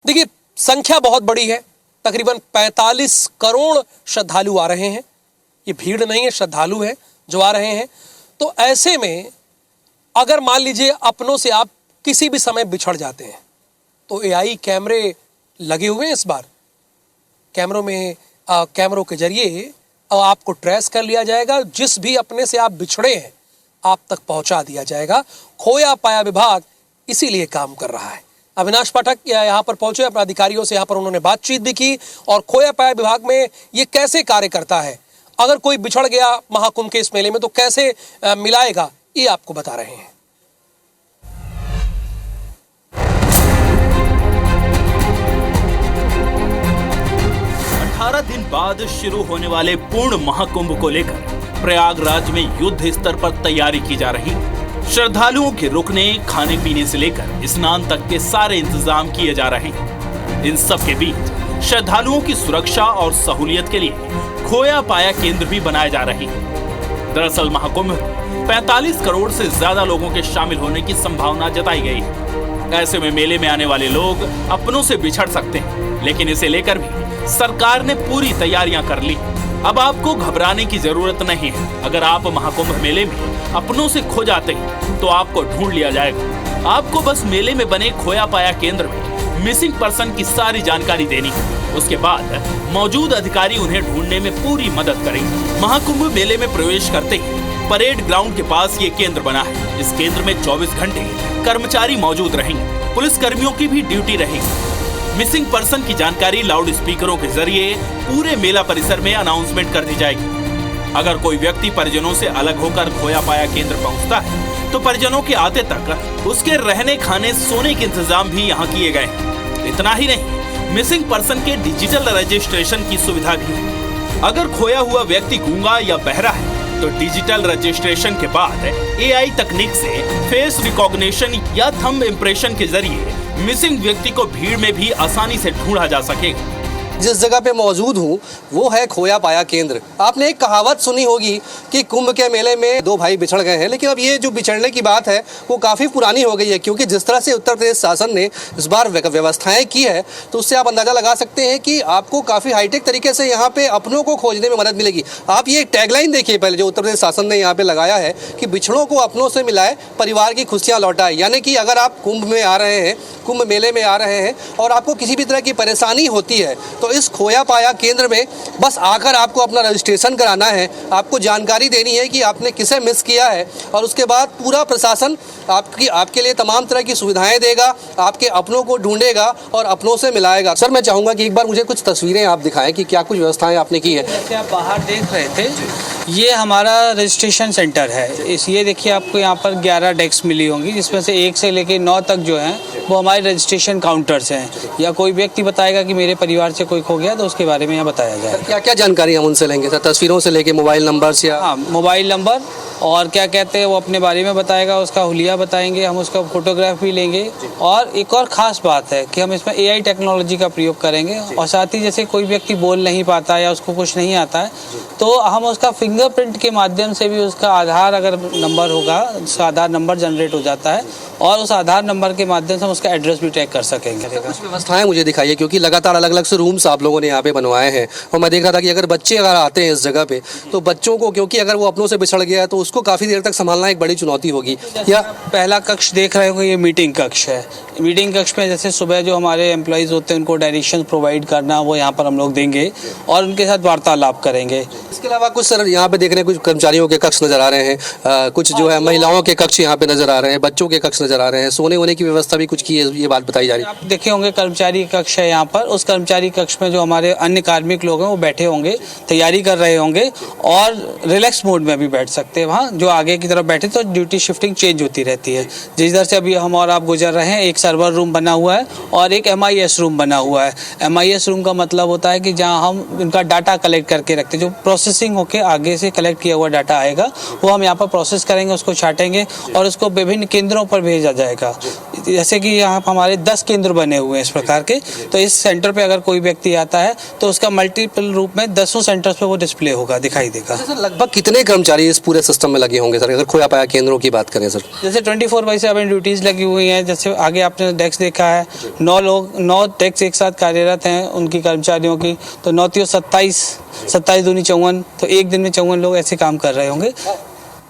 देखिए, संख्या बहुत बड़ी है, तकरीबन 45 करोड़ श्रद्धालु आ रहे हैं। ये भीड़ नहीं है, श्रद्धालु है जो आ रहे हैं। तो ऐसे में अगर मान लीजिए अपनों से आप किसी भी समय बिछड़ जाते हैं तो एआई कैमरे लगे हुए हैं। इस बार कैमरों के जरिए आपको ट्रेस कर लिया जाएगा। जिस भी अपने से आप बिछड़े हैं आप तक पहुंचा दिया जाएगा। खोया पाया विभाग इसीलिए काम कर रहा है। अविनाश पाठक यहाँ पर पहुंचे, अपने अधिकारियों से यहाँ पर उन्होंने बातचीत भी की। और खोया पाया विभाग में ये कैसे कार्य करता है, अगर कोई बिछड़ गया महाकुंभ के इस मेले में तो कैसे मिलाएगा, ये आपको बता रहे हैं। 18 दिन बाद शुरू होने वाले पूर्ण महाकुंभ को लेकर प्रयागराज में युद्ध स्तर पर तैयारी की जा रही है। श्रद्धालुओं के रुकने, खाने पीने से लेकर स्नान तक के सारे इंतजाम किए जा रहे हैं। इन सब के बीच श्रद्धालुओं की सुरक्षा और सहूलियत के लिए खोया पाया केंद्र भी बनाए जा रहे हैं। दरअसल महाकुंभ 45 करोड़ से ज्यादा लोगों के शामिल होने की संभावना जताई गई है। ऐसे में मेले में आने वाले लोग अपनों से बिछड़ सकते हैं, लेकिन इसे लेकर भी सरकार ने पूरी तैयारियां कर ली। अब आपको घबराने की जरूरत नहीं है। अगर आप महाकुंभ मेले में अपनों से खो जाते हैं तो आपको ढूंढ लिया जाएगा। आपको बस मेले में बने खोया पाया केंद्र में मिसिंग पर्सन की सारी जानकारी देनी है। उसके बाद मौजूद अधिकारी उन्हें ढूंढने में पूरी मदद करेंगे। महाकुंभ मेले में प्रवेश करते ही परेड ग्राउंड के पास ये केंद्र बना है। इस केंद्र में 24 घंटे कर्मचारी मौजूद रहेंगे। पुलिस कर्मियों की भी ड्यूटी रहेगी। मिसिंग पर्सन की जानकारी लाउड स्पीकरों के जरिए पूरे मेला परिसर में अनाउंसमेंट कर दी जाएगी। अगर कोई व्यक्ति परिजनों से अलग होकर खोया पाया केंद्र पहुंचता है तो परिजनों के आते तक उसके रहने, खाने, सोने के इंतजाम भी यहाँ किए गए हैं। इतना ही नहीं, मिसिंग पर्सन के डिजिटल रजिस्ट्रेशन की सुविधा भी है। अगर खोया हुआ व्यक्ति गूंगा या बहरा है तो डिजिटल रजिस्ट्रेशन के बाद एआई तकनीक से फेस रिकॉग्निशन या थंब इम्प्रेशन के जरिए मिसिंग व्यक्ति को भीड़ में भी आसानी से ढूंढा जा सकेगा। जिस जगह पे मौजूद हूँ वो है खोया पाया केंद्र। आपने एक कहावत सुनी होगी कि कुंभ के मेले में दो भाई बिछड़ गए हैं, लेकिन अब ये जो बिछड़ने की बात है वो काफ़ी पुरानी हो गई है, क्योंकि जिस तरह से उत्तर प्रदेश शासन ने इस बार व्यवस्थाएं की है तो उससे आप अंदाज़ा लगा सकते हैं कि आपको काफ़ी हाईटेक तरीके से यहाँ पे अपनों को खोजने में मदद मिलेगी। आप ये टैगलाइन देखिए पहले जो उत्तर प्रदेश शासन ने यहाँ पे लगाया है कि बिछड़ों को अपनों से मिलाए, परिवार की खुशियाँ लौटाए। यानी कि अगर आप कुंभ में आ रहे हैं, कुंभ मेले में आ रहे हैं और आपको किसी भी तरह की परेशानी होती है तो इस खोया पाया केंद्र में बस आकर आपको अपना रजिस्ट्रेशन कराना है, आपको जानकारी देनी है कि आपने किसे मिस किया है और उसके बाद पूरा प्रशासन आपके लिए तमाम तरह की सुविधाएं देगा, आपके अपनों को ढूंढेगा और अपनों से मिलाएगा। सर, मैं चाहूँगा कि एक बार मुझे कुछ तस्वीरें आप दिखाएं कि क्या कुछ व्यवस्थाएं आपने की है। जैसे आप बाहर देख रहे थे, ये हमारा रजिस्ट्रेशन सेंटर है। ये देखिए आपको यहाँ पर 11 डेस्क मिली होंगी, जिसमें से 1 से लेकर 9 तक जो हैं वो हमारे रजिस्ट्रेशन काउंटर्स हैं। या कोई व्यक्ति बताएगा कि मेरे परिवार से कोई खो गया तो उसके बारे में यहाँ बताया जाए। क्या क्या जानकारी हम उनसे लेंगे सर? तस्वीरों से लेके मोबाइल नंबर से? हाँ, मोबाइल नंबर और क्या कहते हैं वो अपने बारे में बताएगा, उसका हुलिया बताएंगे, हम उसका फोटोग्राफ भी लेंगे। और एक और ख़ास बात है कि हम इसमें एआई टेक्नोलॉजी का प्रयोग करेंगे। और साथ ही जैसे कोई व्यक्ति बोल नहीं पाता या उसको कुछ नहीं आता है तो हम उसका फिंगरप्रिंट के माध्यम से भी उसका आधार अगर नंबर होगा, उसका आधार नंबर जनरेट हो जाता है और उस आधार नंबर के माध्यम से हम उसका एड्रेस भी ट्रैक कर सकेंगे। कुछ व्यवस्थाएं मुझे दिखाइए, क्योंकि लगातार अलग अलग से रूम्स आप लोगों ने यहाँ पे बनवाए हैं और मैं देख रहा था कि अगर बच्चे आते हैं इस जगह पे तो बच्चों को, क्योंकि अगर वो अपनों से बिछड़ गया है तो उसको काफ़ी देर तक संभालना एक बड़ी चुनौती होगी। या पहला कक्ष देख रहे होंगे, ये मीटिंग कक्ष है। मीटिंग कक्ष में जैसे सुबह जो हमारे एम्प्लॉइज़ होते हैं उनको डायरेक्शन प्रोवाइड करना वो यहाँ पर हम लोग देंगे और उनके साथ वार्तालाप करेंगे। इसके अलावा कुछ सर यहाँ पे देख रहे हैं, कुछ कर्मचारियों के कक्ष नजर आ रहे हैं, कुछ जो है महिलाओं के कक्ष यहाँ पे नजर आ रहे हैं, बच्चों के कक्ष नजर आ रहे हैं, सोने वोने की व्यवस्था भी कुछ की है, ये बात बताई जा रही है। आप देखे होंगे कर्मचारी कक्ष है यहाँ पर। उस कर्मचारी कक्ष में जो हमारे अन्य कार्मिक लोग हैं वो बैठे होंगे, तैयारी कर रहे होंगे और रिलैक्स मोड में भी बैठ सकते हैं। वहाँ जो आगे की तरफ बैठे तो ड्यूटी शिफ्टिंग चेंज होती रहती है। जिस तरह से अभी हम और आप गुजर रहे हैं, एक सर्वर रूम बना हुआ है और एक MIS रूम बना हुआ है। MIS रूम का मतलब होता है कि जहाँ हम उनका डाटा कलेक्ट करके रखते हैं, जो प्रोसेसिंग होके आगे से कलेक्ट किया हुआ डाटा आएगा वो हम यहाँ पर प्रोसेस करेंगे, उसको छाटेंगे और उसको विभिन्न केंद्रों पर भेज भेजा जाएगा। जैसे कि यहाँ हमारे 10 केंद्र बने हुए हैं इस प्रकार के, तो इस सेंटर पे अगर कोई व्यक्ति आता है तो उसका मल्टीपल रूप में 10 सेंटर्स पे वो डिस्प्ले होगा, दिखाई देगा। सर लगभग कितने कर्मचारी इस पूरे सिस्टम में लगे होंगे सर, अगर खोया पाया केंद्रों की बात करें सर? जैसे 24/7 ड्यूटीज लगी हुई हैं। जैसे आगे आपने डेस्क देखा है, 9 डेस्क एक साथ कार्यरत हैं उनकी कर्मचारियों की, तो 9 × 27, 27 दूनी 54, तो एक दिन में 54 लोग ऐसे काम कर रहे होंगे।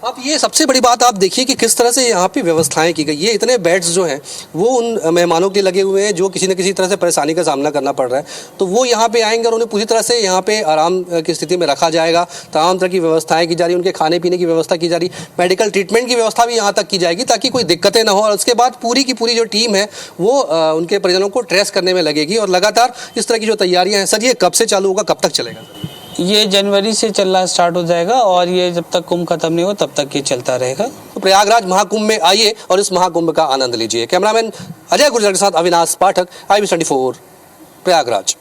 अब ये सबसे बड़ी बात आप देखिए कि किस तरह से यहाँ पे व्यवस्थाएं की गई। ये इतने बेड्स जो हैं वो उन मेहमानों के लिए लगे हुए हैं जो किसी न किसी तरह से परेशानी का सामना करना पड़ रहा है, तो वो यहाँ पे आएंगे और उन्हें पूरी तरह से यहाँ पे आराम की स्थिति में रखा जाएगा। तमाम तरह की व्यवस्थाएं की जा रही, उनके खाने पीने की व्यवस्था की जा रही, मेडिकल ट्रीटमेंट की व्यवस्था भी यहाँ तक की जाएगी ताकि कोई दिक्कतें ना हो। और उसके बाद पूरी की पूरी जो टीम है वो उनके परिजनों को ट्रेस करने में लगेगी। और लगातार इस तरह की जो तैयारियाँ हैं सर, ये कब से चालू होगा, कब तक चलेगा सर? ये जनवरी से चलना स्टार्ट हो जाएगा और ये जब तक कुंभ खत्म नहीं हो तब तक ये चलता रहेगा। तो प्रयागराज महाकुंभ में आइए और इस महाकुंभ का आनंद लीजिए। कैमरामैन अजय गुर्जर के साथ अविनाश पाठक, IBC 24 प्रयागराज।